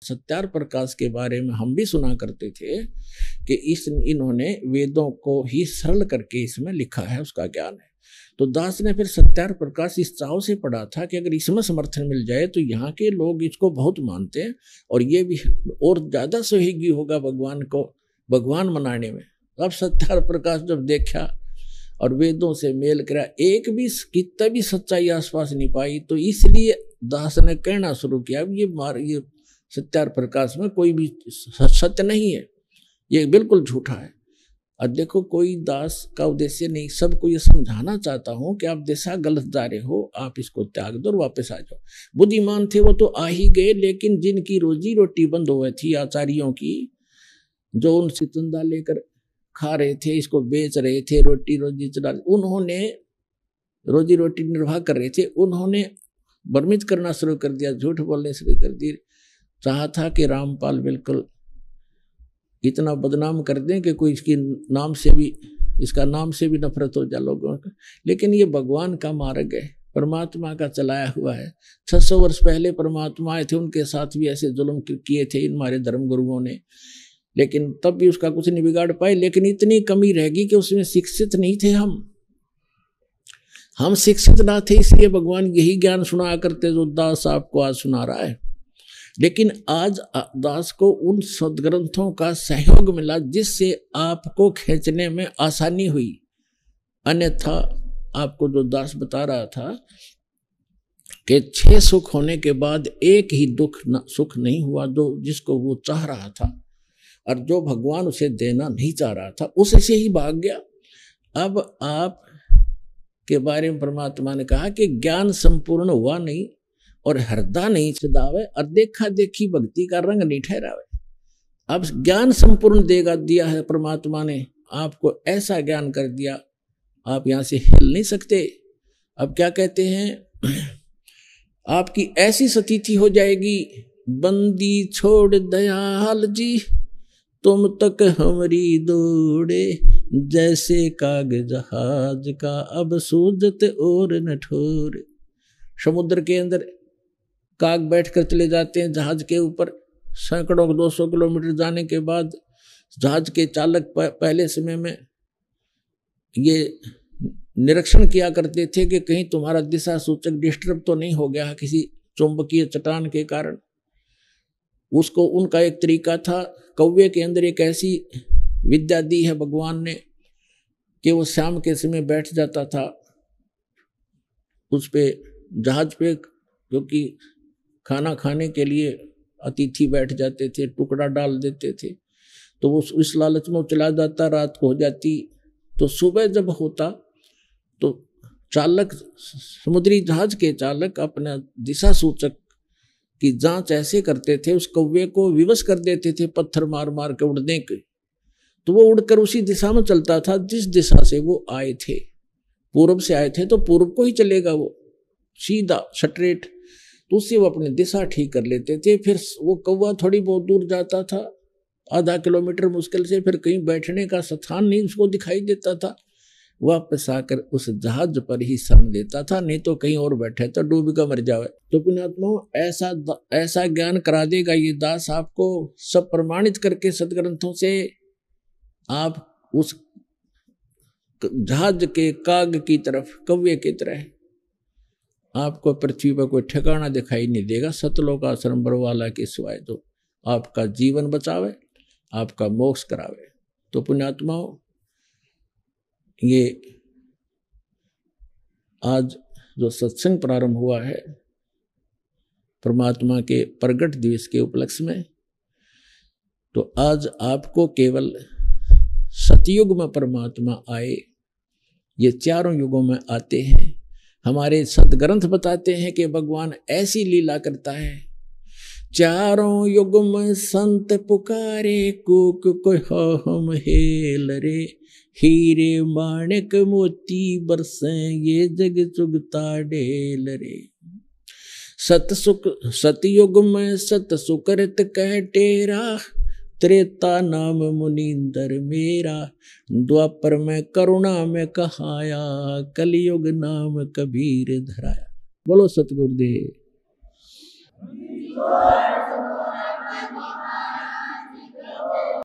सत्यार प्रकाश के बारे में हम भी सुना करते थे कि इन्होंने वेदों को ही सरल करके इसमें लिखा है, उसका ज्ञान है। तो दास ने फिर सत्यार प्रकाश इस चाव से पढ़ा था कि अगर इसमें समर्थन मिल जाए तो यहाँ के लोग इसको बहुत मानते हैं और ये भी और ज़्यादा सहयोगी होगा भगवान को भगवान मनाने में। अब सत्यार प्रकाश जब देखा और वेदों से मेल करा, एक भी कितना भी सच्चाई आसपास नहीं पाई, तो इसलिए दास ने कहना शुरू किया ये सत्यार प्रकाश में कोई भी सत्य नहीं है, ये बिल्कुल झूठा है। और देखो कोई दास का उद्देश्य नहीं, सबको ये समझाना चाहता हूँ कि आप दिशा गलत जा रहे हो, आप इसको त्याग दो और वापस आ जाओ। बुद्धिमान थे वो तो आ ही गए, लेकिन जिनकी रोजी रोटी बंद हो गई थी आचार्यों की, जो उनसे चंदा लेकर खा रहे थे, इसको बेच रहे थे, रोटी रोजी चला, उन्होंने रोजी रोटी निर्वाह कर रहे थे, उन्होंने भ्रमित करना शुरू कर दिया, झूठ बोलने शुरू कर दिए। चाहा था कि रामपाल बिल्कुल इतना बदनाम कर दें कि कोई इसका नाम से भी नफरत हो जाए लोगों का, लेकिन ये भगवान का मार्ग है, परमात्मा का चलाया हुआ है। 600 वर्ष पहले परमात्मा आए थे, उनके साथ भी ऐसे जुल्म किए थे हमारे धर्म गुरुओं ने, लेकिन तब भी उसका कुछ नहीं बिगाड़ पाए। लेकिन इतनी कमी रहेगी कि उसमें शिक्षित नहीं थे हम शिक्षित ना थे, इसलिए भगवान यही ज्ञान सुनाया करते जो दास आपको आज सुना रहा है। लेकिन आज दास को उन सदग्रंथों का सहयोग मिला जिससे आपको खींचने में आसानी हुई। अन्यथा आपको जो दास बता रहा था कि 6 सुख होने के बाद एक ही सुख नहीं हुआ जो जिसको वो चाह रहा था, और जो भगवान उसे देना नहीं चाह रहा था उससे ही भाग गया। अब आप के बारे में परमात्मा ने कहा कि ज्ञान संपूर्ण हुआ नहीं और हृदय नहीं सदावे, और देखा देखी भक्ति का रंग नहीं ठहरावे। अब ज्ञान संपूर्ण दिया है परमात्मा ने, आपको ऐसा ज्ञान कर दिया आप यहां से हिल नहीं सकते। अब क्या कहते हैं, आपकी ऐसी स्थिति हो जाएगी, बंदी छोड़ दयाल जी तुम तक हमारी दौड़े, जैसे काग जहाज का अब सूझत और न ठोर। समुद्र के अंदर काग बैठ कर चले जाते हैं जहाज के ऊपर, सैकड़ों 200 किलोमीटर जाने के बाद जहाज के चालक पहले समय में ये निरीक्षण किया करते थे कि कहीं तुम्हारा दिशा सूचक डिस्टर्ब तो नहीं हो गया किसी चुंबकीय चट्टान के कारण। उसको उनका एक तरीका था, कौवे के अंदर एक ऐसी विद्या दी है भगवान ने कि वो शाम के समय बैठ जाता था उस पे जहाज पे, क्योंकि खाना खाने के लिए अतिथि बैठ जाते थे, टुकड़ा डाल देते थे, तो वो इस लालच में चला जाता, रात को हो जाती, तो सुबह जब होता तो चालक, समुद्री जहाज के चालक अपना दिशा सूचक की जांच ऐसे करते थे, उस कौवे को विवश कर देते थे पत्थर मार मार के उड़ने के, तो वो उड़कर उसी दिशा में चलता था जिस दिशा से वो आए थे। पूर्व से आए थे तो पूर्व को ही चलेगा वो सीधा स्ट्रेट, तो उससे वो अपनी दिशा ठीक कर लेते थे। फिर वो कौवा थोड़ी बहुत दूर जाता था, आधा किलोमीटर मुश्किल से, फिर कहीं बैठने का स्थान नहीं उसको दिखाई देता था, वापस आकर उस जहाज पर ही शरण लेता था, नहीं तो कहीं और बैठे तो डूब कर मर जावे। तो पुण्यात्मा ऐसा ज्ञान करा देगा ये दास आपको, सब प्रमाणित करके सदग्रंथों से आप उस जहाज के काग की तरफ, कौवे की तरह आपको पृथ्वी पर कोई ठिकाना दिखाई नहीं देगा सतलोक आश्रम बरवाला के सिवाय, तो आपका जीवन बचावे, आपका मोक्ष करावे। तो पुण्यात्माओं, ये आज जो सत्संग प्रारंभ हुआ है परमात्मा के प्रगट दिवस के उपलक्ष्य में, तो आज आपको केवल सतयुग में परमात्मा आए, ये चारों युगों में आते हैं। हमारे सदग्रंथ बताते हैं कि भगवान ऐसी लीला करता है, चारों युग में संत पुकारे, कूक को हम हेल रे, हीरे माणिक मोती बरसे, ये जग चुगता ढेल रे। सतयुग में सत सुकृत कह टेरा, त्रेता नाम मुनींदर मेरा, द्वापर में करुणा में कहाया, कलयुग नाम कबीर धराया। बोलो सतगुरुदेव।